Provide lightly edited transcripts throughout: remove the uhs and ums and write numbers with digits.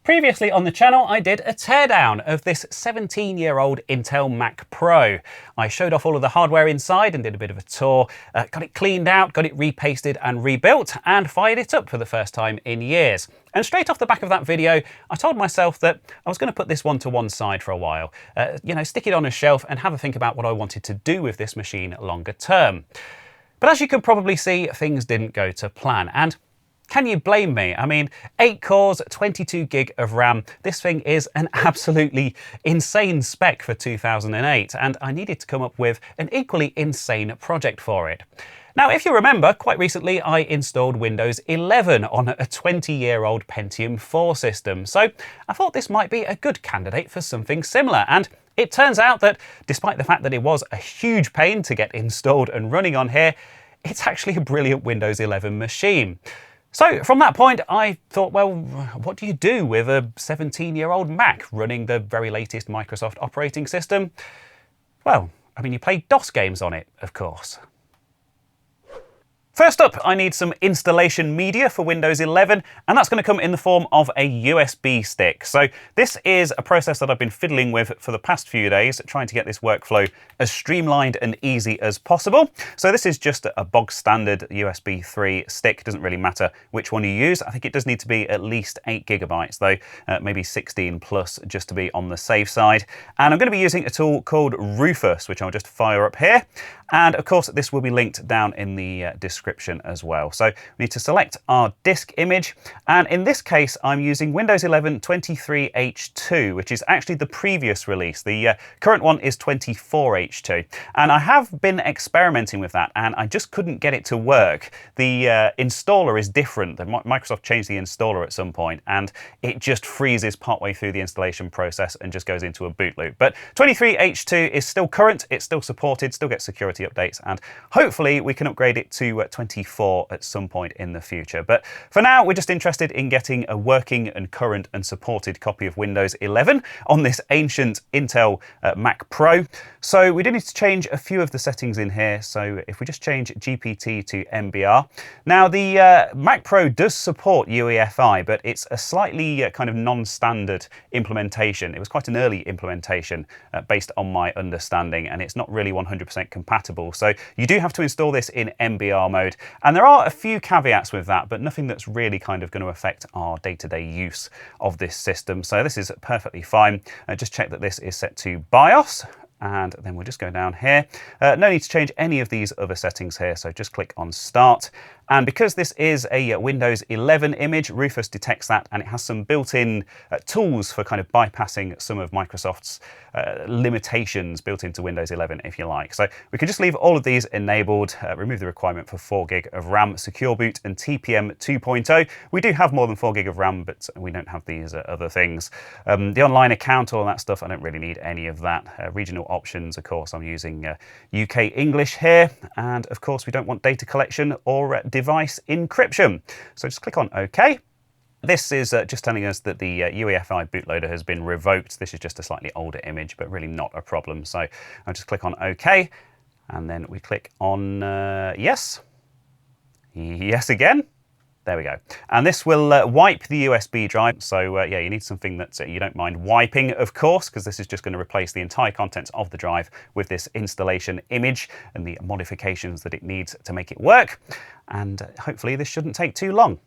Previously on the channel, I did a teardown of this 17-year-old Intel Mac Pro. I showed off all of the hardware inside and did a bit of a tour, got it cleaned out, got it repasted and rebuilt, and fired it up for the first time in years. And straight off the back of that video, I told myself that I was going to put this one to one side for a while, stick it on a shelf and have a think about what I wanted to do with this machine longer term. But as you can probably see, things didn't go to plan, and can you blame me? I mean, 8 cores, 22 gig of RAM. This thing is an absolutely insane spec for 2008, and I needed to come up with an equally insane project for it. Now, if you remember, quite recently I installed Windows 11 on a 20-year-old Pentium 4 system, so I thought this might be a good candidate for something similar, and it turns out that despite the fact that it was a huge pain to get installed and running on here, it's actually a brilliant Windows 11 machine. So from that point, I thought, well, what do you do with a 17-year-old Mac running the very latest Microsoft operating system? Well, I mean, you play DOS games on it, of course. First up, I need some installation media for Windows 11, and that's going to come in the form of a USB stick. So this is a process that I've been fiddling with for the past few days, trying to get this workflow as streamlined and easy as possible. So this is just a bog standard USB 3 stick. It doesn't really matter which one you use. I think it does need to be at least 8 gigabytes though, maybe 16 plus just to be on the safe side. And I'm going to be using a tool called Rufus, which I'll just fire up here. And of course, this will be linked down in the description as well. So we need to select our disk image. And in this case, I'm using Windows 11 23H2, which is actually the previous release. The current one is 24H2. And I have been experimenting with that, and I just couldn't get it to work. The installer is different. Microsoft changed the installer at some point, and it just freezes partway through the installation process and just goes into a boot loop. But 23H2 is still current. It's still supported, still gets security updates, and hopefully we can upgrade it to 24 at some point in the future. But for now, we're just interested in getting a working and current and supported copy of Windows 11 on this ancient Intel Mac Pro. So we do need to change a few of the settings in here. So if we just change GPT to MBR. Now the Mac Pro does support UEFI, but it's a slightly kind of non-standard implementation. It was quite an early implementation based on my understanding, and it's not really 100% compatible. So you do have to install this in MBR mode. And there are a few caveats with that, but nothing that's really kind of going to affect our day-to-day use of this system. So this is perfectly fine. Just check that this is set to BIOS. And then we'll just go down here. No need to change any of these other settings here, so just click on Start. And because this is a Windows 11 image, Rufus detects that, and it has some built-in tools for kind of bypassing some of Microsoft's limitations built into Windows 11, if you like. So we can just leave all of these enabled, remove the requirement for 4 gig of RAM, Secure Boot, and TPM 2.0. We do have more than 4 gig of RAM, but we don't have these other things. The online account, all that stuff, I don't really need any of that. Regional options, of course, I'm using UK English here, and of course we don't want data collection or device encryption. So just click on OK. This is just telling us that the UEFI bootloader has been revoked. This is just a slightly older image, but really not a problem. So I'll just click on OK, and then we click on Yes. Yes again. There we go. And this will wipe the USB drive. So yeah, you need something that you don't mind wiping, of course, because this is just going to replace the entire contents of the drive with this installation image and the modifications that it needs to make it work. And hopefully this shouldn't take too long.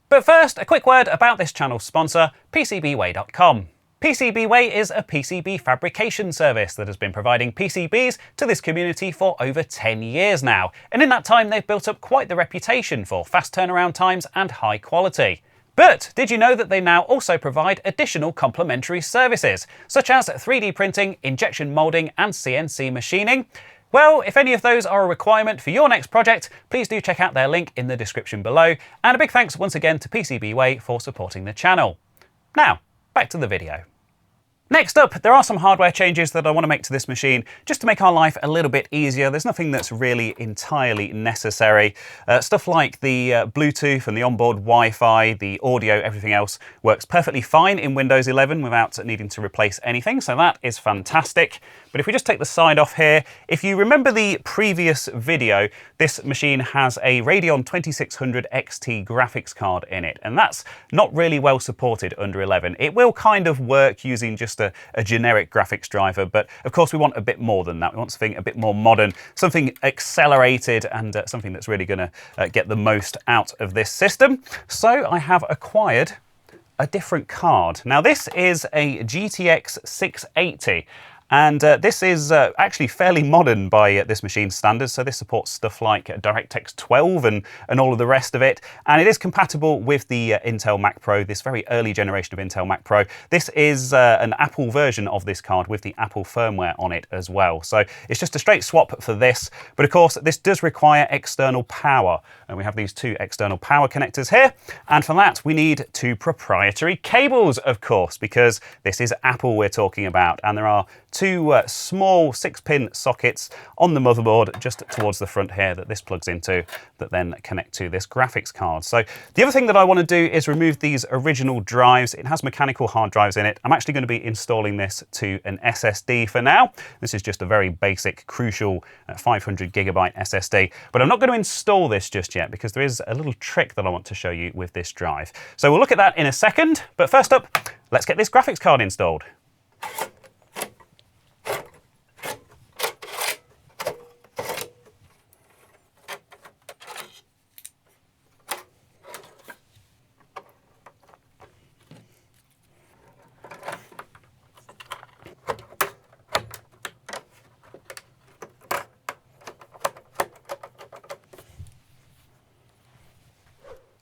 But first, a quick word about this channel's sponsor, PCBWay.com. PCBWay is a PCB fabrication service that has been providing PCBs to this community for over 10 years now. And in that time, they've built up quite the reputation for fast turnaround times and high quality. But did you know that they now also provide additional complementary services, such as 3D printing, injection molding, and CNC machining? Well, if any of those are a requirement for your next project, please do check out their link in the description below. And a big thanks once again to PCBWay for supporting the channel. Now, back to the video. Next up, there are some hardware changes that I want to make to this machine just to make our life a little bit easier. There's nothing that's really entirely necessary. Stuff like the Bluetooth and the onboard Wi-Fi, the audio, everything else works perfectly fine in Windows 11 without needing to replace anything, so that is fantastic. But if we just take the side off here, if you remember the previous video, this machine has a Radeon 2600 XT graphics card in it, and that's not really well supported under 11. It will kind of work using just a generic graphics driver, but of course we want a bit more than that. We want something a bit more modern, something accelerated, and something that's really going to get the most out of this system. So I have acquired a different card. Now this is a GTX 680. And this is actually fairly modern by this machine's standards. So this supports stuff like DirectX 12 and all of the rest of it. And it is compatible with the Intel Mac Pro, this very early generation of Intel Mac Pro. This is an Apple version of this card with the Apple firmware on it as well. So it's just a straight swap for this. But of course, this does require external power. And we have these two external power connectors here. And for that, we need two proprietary cables, of course, because this is Apple we're talking about. And there are two small 6-pin sockets on the motherboard just towards the front here that this plugs into, that then connect to this graphics card. So the other thing that I want to do is remove these original drives. It has mechanical hard drives in it. I'm actually going to be installing this to an SSD for now. This is just a very basic, crucial 500 gigabyte SSD, but I'm not going to install this just yet because there is a little trick that I want to show you with this drive. So we'll look at that in a second, but first up, let's get this graphics card installed.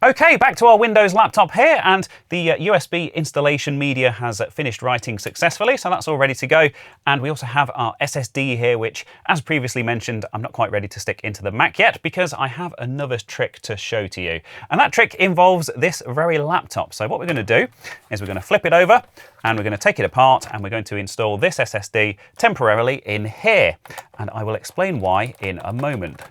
Okay, back to our Windows laptop here, and the USB installation media has finished writing successfully, so that's all ready to go. And we also have our SSD here, which, as previously mentioned, I'm not quite ready to stick into the Mac yet because I have another trick to show to you. And that trick involves this very laptop. So what we're going to do is we're going to flip it over and we're going to take it apart and we're going to install this SSD temporarily in here. And I will explain why in a moment.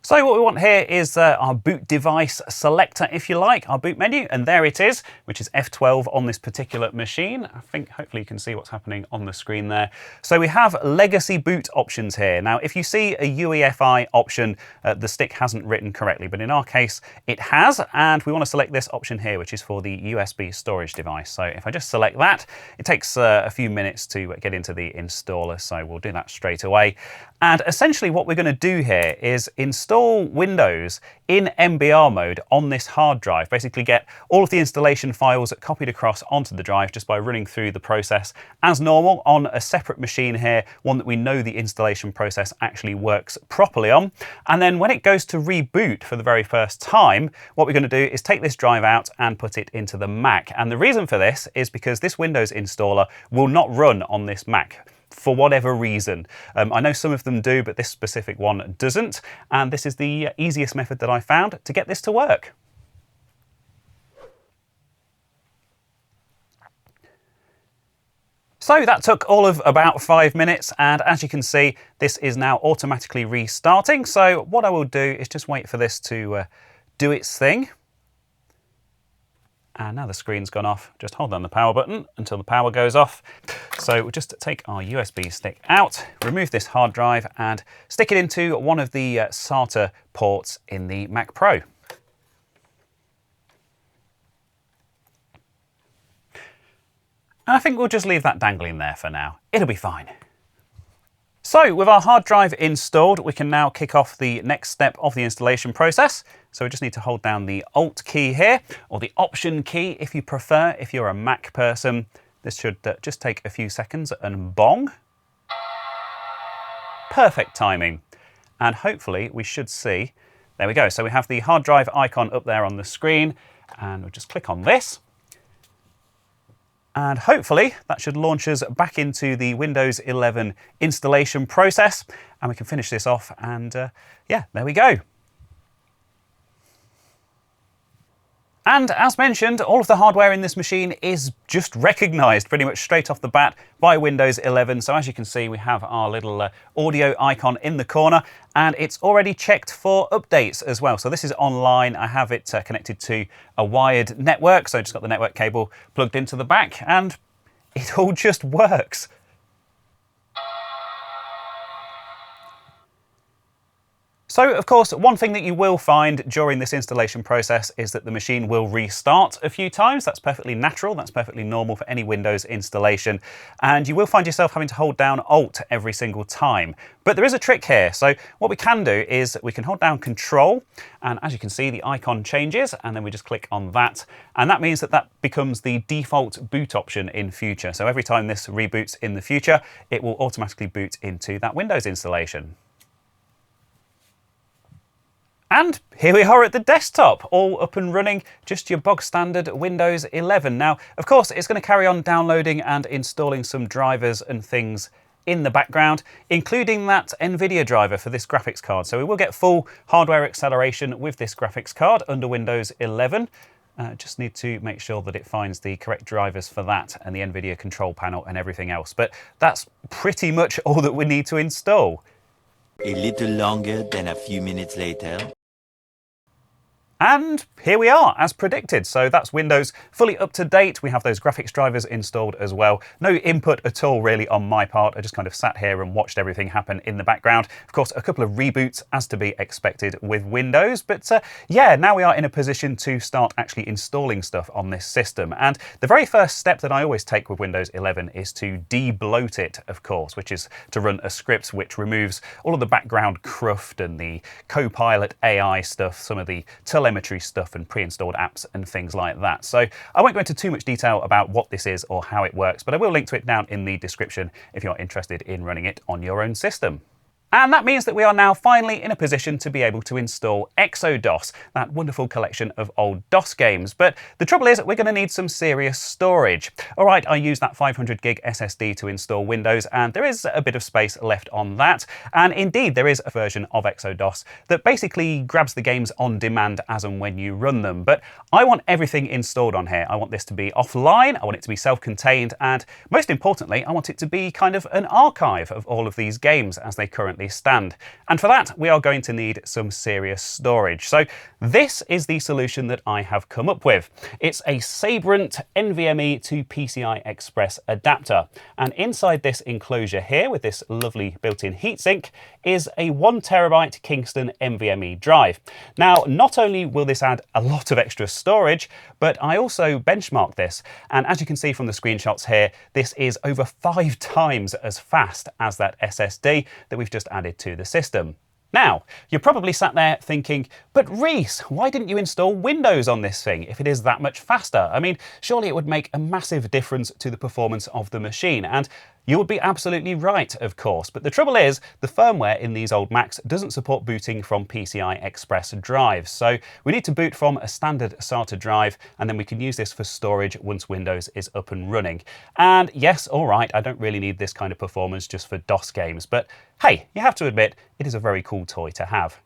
So what we want here is our boot device selector, if you like, our boot menu, and there it is, which is F12 on this particular machine. I think hopefully you can see what's happening on the screen there. So we have legacy boot options here. Now, if you see a UEFI option, the stick hasn't written correctly, but in our case, it has, and we want to select this option here, which is for the USB storage device. So if I just select that, it takes a few minutes to get into the installer, so we'll do that straight away. And essentially what we're going to do here is install Windows in MBR mode on this hard drive. Basically get all of the installation files copied across onto the drive just by running through the process as normal on a separate machine here, one that we know the installation process actually works properly on. And then when it goes to reboot for the very first time, what we're going to do is take this drive out and put it into the Mac. And the reason for this is because this Windows installer will not run on this Mac, for whatever reason. I know some of them do, but this specific one doesn't. And this is the easiest method that I found to get this to work. So that took all of about 5 minutes, and as you can see, this is now automatically restarting. So what I will do is just wait for this to do its thing. And now the screen's gone off. Just hold down the power button until the power goes off. So we'll just take our USB stick out, remove this hard drive, and stick it into one of the SATA ports in the Mac Pro. And I think we'll just leave that dangling there for now. It'll be fine. So with our hard drive installed, we can now kick off the next step of the installation process. So we just need to hold down the Alt key here, or the Option key if you prefer, if you're a Mac person. This should just take a few seconds and bong. Perfect timing. And hopefully we should see, there we go. So we have the hard drive icon up there on the screen, and we'll just click on this. And hopefully that should launch us back into the Windows 11 installation process, and we can finish this off, and yeah, there we go. And as mentioned, all of the hardware in this machine is just recognised pretty much straight off the bat by Windows 11. So as you can see, we have our little audio icon in the corner, and it's already checked for updates as well. So this is online. I have it connected to a wired network. So I just got the network cable plugged into the back, and it all just works. So, of course, one thing that you will find during this installation process is that the machine will restart a few times. That's perfectly natural. That's perfectly normal for any Windows installation. And you will find yourself having to hold down Alt every single time. But there is a trick here. So what we can do is we can hold down Control. And as you can see, the icon changes. And then we just click on that. And that means that that becomes the default boot option in future. So every time this reboots in the future, it will automatically boot into that Windows installation. And here we are at the desktop, all up and running, just your bog standard Windows 11. Now, of course, it's going to carry on downloading and installing some drivers and things in the background, including that NVIDIA driver for this graphics card. So we will get full hardware acceleration with this graphics card under Windows 11. Just need to make sure that it finds the correct drivers for that and the NVIDIA control panel and everything else. But that's pretty much all that we need to install. A little longer than a few minutes later. And here we are, as predicted. So that's Windows fully up to date. We have those graphics drivers installed as well. No input at all, really, on my part. I just kind of sat here and watched everything happen in the background. Of course, a couple of reboots, as to be expected with Windows. But yeah, now we are in a position to start actually installing stuff on this system. And the very first step that I always take with Windows 11 is to de-bloat it, of course, which is to run a script which removes all of the background cruft and the Copilot AI stuff, some of the telemetry stuff and pre-installed apps and things like that. So I won't go into too much detail about what this is or how it works, but I will link to it down in the description if you're interested in running it on your own system. And that means that we are now finally in a position to be able to install eXoDOS, that wonderful collection of old DOS games. But the trouble is we're going to need some serious storage. All right, I use that 500 gig SSD to install Windows, and there is a bit of space left on that. And indeed, there is a version of eXoDOS that basically grabs the games on demand as and when you run them. But I want everything installed on here. I want this to be offline, I want it to be self-contained, and most importantly, I want it to be kind of an archive of all of these games as they currently stand. And for that, we are going to need some serious storage. So this is the solution that I have come up with. It's a Sabrent NVMe to PCI Express adapter. And inside this enclosure here, with this lovely built-in heatsink, is a 1 terabyte Kingston NVMe drive. Now, not only will this add a lot of extra storage, but I also benchmarked this. And as you can see from the screenshots here, this is over 5 times as fast as that SSD that we've just added to the system. Now, you're probably sat there thinking, but Reese, why didn't you install Windows on this thing if it is that much faster? I mean, surely it would make a massive difference to the performance of the machine. And you would be absolutely right, of course. But the trouble is, the firmware in these old Macs doesn't support booting from PCI Express drives. So we need to boot from a standard SATA drive, and then we can use this for storage once Windows is up and running. And yes, all right, I don't really need this kind of performance just for DOS games. But hey, you have to admit, it is a very cool toy to have.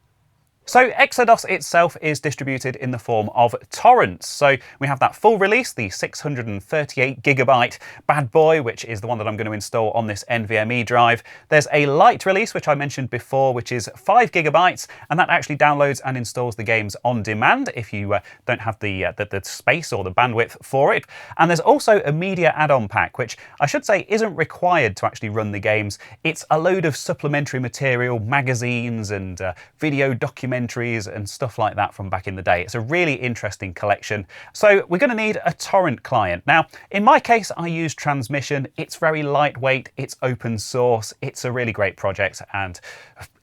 So eXoDOS itself is distributed in the form of torrents. So we have that full release, the 638 gigabyte bad boy, which is the one that I'm going to install on this NVMe drive. There's a light release, which I mentioned before, which is 5 gigabytes, and that actually downloads and installs the games on demand if you don't have the space or the bandwidth for it. And there's also a media add-on pack, which I should say isn't required to actually run the games. It's a load of supplementary material, magazines and video documentaries and stuff like that from back in the day. It's a really interesting collection. So we're going to need a torrent client. Now, in my case, I use Transmission. It's very lightweight, it's open source, it's a really great project, and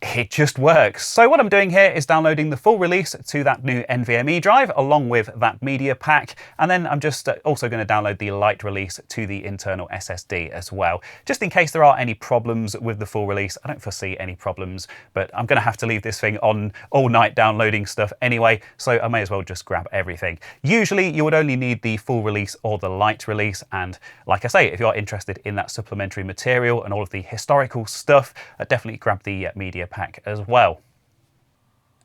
it just works. So what I'm doing here is downloading the full release to that new NVMe drive along with that media pack, and then I'm just also going to download the light release to the internal SSD as well, just in case there are any problems with the full release. I don't foresee any problems, but I'm going to have to leave this thing on all night downloading stuff anyway, so I may as well just grab everything. Usually you would only need the full release or the light release, and like I say, if you're interested in that supplementary material and all of the historical stuff, definitely grab the media pack as well.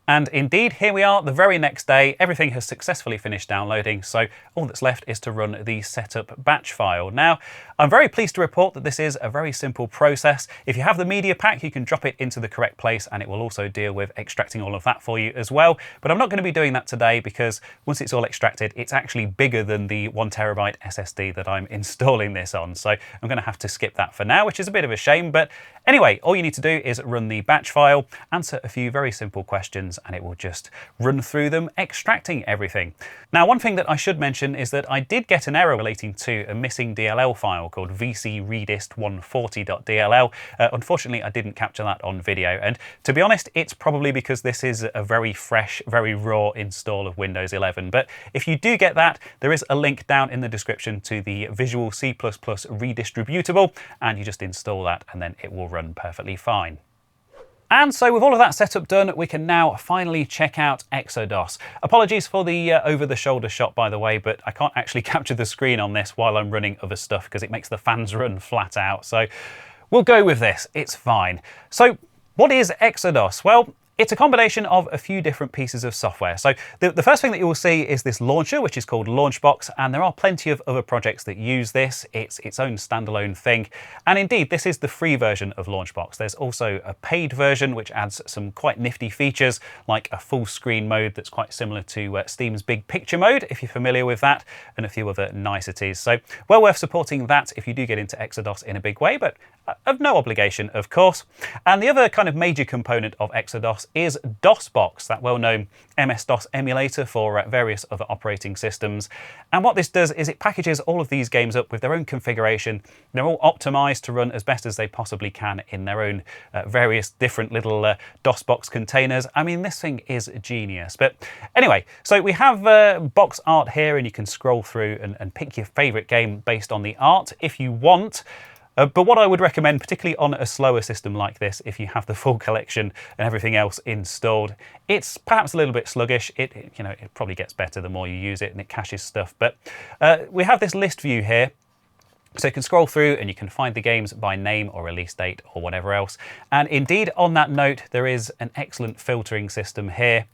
And indeed, here we are the very next day. Everything has successfully finished downloading, so all that's left is to run the setup batch file. Now, I'm very pleased to report that this is a very simple process. If you have the media pack, you can drop it into the correct place and it will also deal with extracting all of that for you as well. But I'm not going to be doing that today because once it's all extracted, it's actually bigger than the 1TB SSD that I'm installing this on. So I'm going to have to skip that for now, which is a bit of a shame. But anyway, all you need to do is run the batch file, answer a few very simple questions, and it will just run through them, extracting everything. Now, one thing that I should mention is that I did get an error relating to a missing DLL file called vcredist140.dll. Unfortunately, I didn't capture that on video, and to be honest, it's probably because this is a very fresh, very raw install of Windows 11. But if you do get that, there is a link down in the description to the Visual C++ redistributable, and you just install that and then it will run perfectly fine. And so with all of that setup done, we can now finally check out eXoDOS. Apologies for the over-the-shoulder shot, by the way, but I can't actually capture the screen on this while I'm running other stuff because it makes the fans run flat out. So we'll go with this, it's fine. So what is eXoDOS? Well, it's a combination of a few different pieces of software. So the first thing that you will see is this launcher, which is called Launchbox, and there are plenty of other projects that use this. It's its own standalone thing. And indeed, this is the free version of Launchbox. There's also a paid version, which adds some quite nifty features, like a full screen mode that's quite similar to Steam's Big Picture mode, if you're familiar with that, and a few other niceties. So well worth supporting that if you do get into eXoDOS in a big way, but of no obligation, of course. And the other kind of major component of eXoDOS is DOSBox, that well-known MS-DOS emulator for various other operating systems. And what this does is it packages all of these games up with their own configuration. They're all optimized to run as best as they possibly can in their own various different little DOSBox containers. I mean, this thing is genius. But anyway, so we have box art here, and you can scroll through and pick your favorite game based on the art if you want. But what I would recommend, particularly on a slower system like this, if you have the full collection and everything else installed, it's perhaps a little bit sluggish. It probably gets better the more you use it, and it caches stuff. But we have this list view here. So you can scroll through and you can find the games by name or release date or whatever else. And indeed, on that note, there is an excellent filtering system here.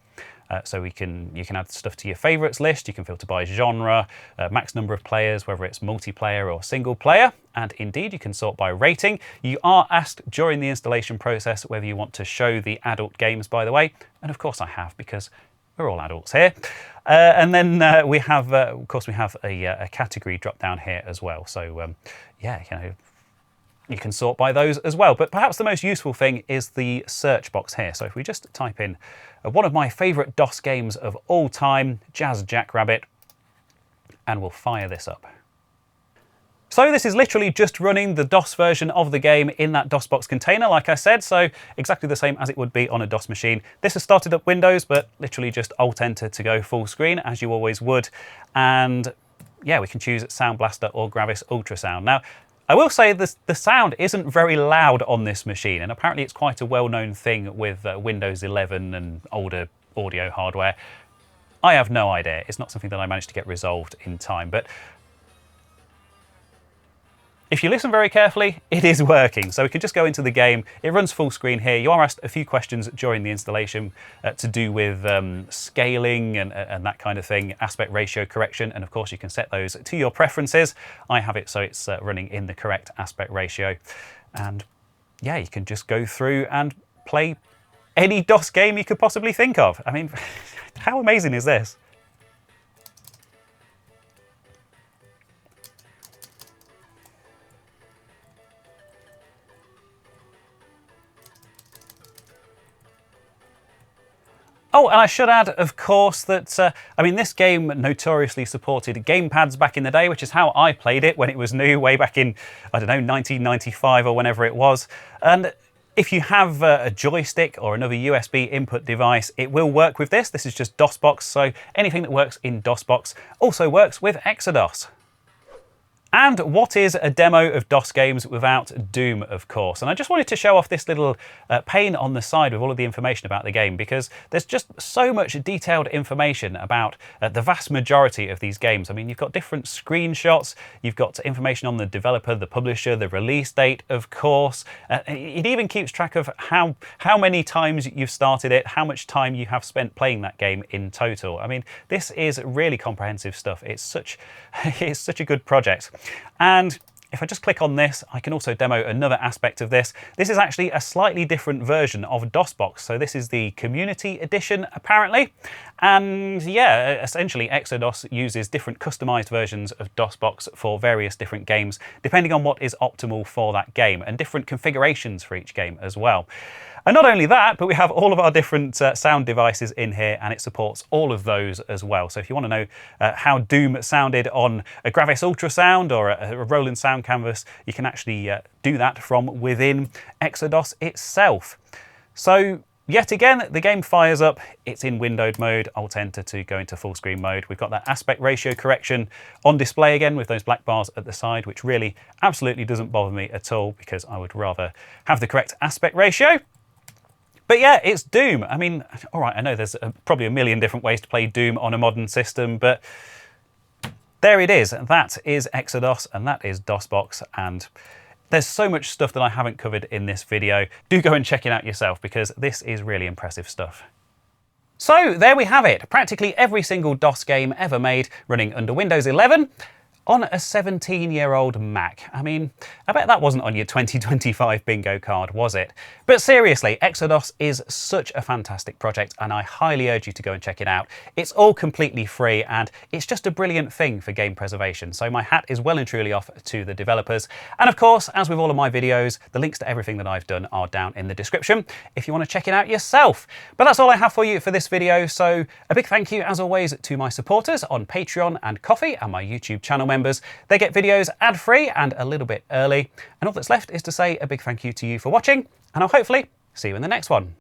So you can add stuff to your favorites list. You can filter by genre, max number of players, whether it's multiplayer or single player. And indeed, you can sort by rating. You are asked during the installation process whether you want to show the adult games, by the way. And of course I have, because we're all adults here. And then we have, of course, we have a category drop down here as well. So yeah, you can sort by those as well. But perhaps the most useful thing is the search box here. So if we just type in one of my favorite DOS games of all time, Jazz Jackrabbit, and we'll fire this up. So this is literally just running the DOS version of the game in that DOSBox container, like I said, so exactly the same as it would be on a DOS machine. This has started up Windows, but literally just Alt-Enter to go full screen, as you always would. And yeah, we can choose Sound Blaster or Gravis Ultrasound. Now, I will say the sound isn't very loud on this machine, and apparently it's quite a well-known thing with Windows 11 and older audio hardware. I have no idea. It's not something that I managed to get resolved in time, but if you listen very carefully, it is working. So we can just go into the game. It runs full screen here. You are asked a few questions during the installation to do with scaling and that kind of thing, aspect ratio correction, and of course you can set those to your preferences. I have it so it's running in the correct aspect ratio. And yeah, you can just go through and play any DOS game you could possibly think of. I mean, how amazing is this? Oh, and I should add, of course, that, I mean, this game notoriously supported gamepads back in the day, which is how I played it when it was new, way back in, I don't know, 1995 or whenever it was. And if you have a joystick or another USB input device, it will work with this. This is just DOSBox, so anything that works in DOSBox also works with eXoDOS. And what is a demo of DOS games without Doom, of course? And I just wanted to show off this little pane on the side with all of the information about the game, because there's just so much detailed information about the vast majority of these games. I mean, you've got different screenshots, you've got information on the developer, the publisher, the release date, of course. It even keeps track of how many times you've started it, how much time you have spent playing that game in total. I mean, this is really comprehensive stuff. It's such a good project. And if I just click on this, I can also demo another aspect of this. This is actually a slightly different version of DOSBox. So this is the Community Edition, apparently. And yeah, essentially eXoDOS uses different customized versions of DOSBox for various different games, depending on what is optimal for that game, and different configurations for each game as well. And not only that, but we have all of our different sound devices in here, and it supports all of those as well. So if you want to know how Doom sounded on a Gravis Ultrasound or a Roland Sound Canvas, you can actually do that from within eXoDOS itself. So yet again, the game fires up. It's in windowed mode. Alt-Enter to go into full screen mode. We've got that aspect ratio correction on display again with those black bars at the side, which really absolutely doesn't bother me at all, because I would rather have the correct aspect ratio. But yeah, it's Doom. I mean, all right, I know there's probably a million different ways to play Doom on a modern system, but there it is. That is eXoDOS, and that is DOSBox, and there's so much stuff that I haven't covered in this video. Do go and check it out yourself, because this is really impressive stuff. So there we have it. Practically every single DOS game ever made running under Windows 11. On a 17-year-old Mac. I mean, I bet that wasn't on your 2025 bingo card, was it? But seriously, eXoDOS is such a fantastic project, and I highly urge you to go and check it out. It's all completely free, and it's just a brilliant thing for game preservation. So my hat is well and truly off to the developers. And of course, as with all of my videos, the links to everything that I've done are down in the description if you want to check it out yourself. But that's all I have for you for this video. So a big thank you, as always, to my supporters on Patreon and Ko-fi, and my YouTube channel members. They get videos ad-free and a little bit early. And all that's left is to say a big thank you to you for watching, and I'll hopefully see you in the next one.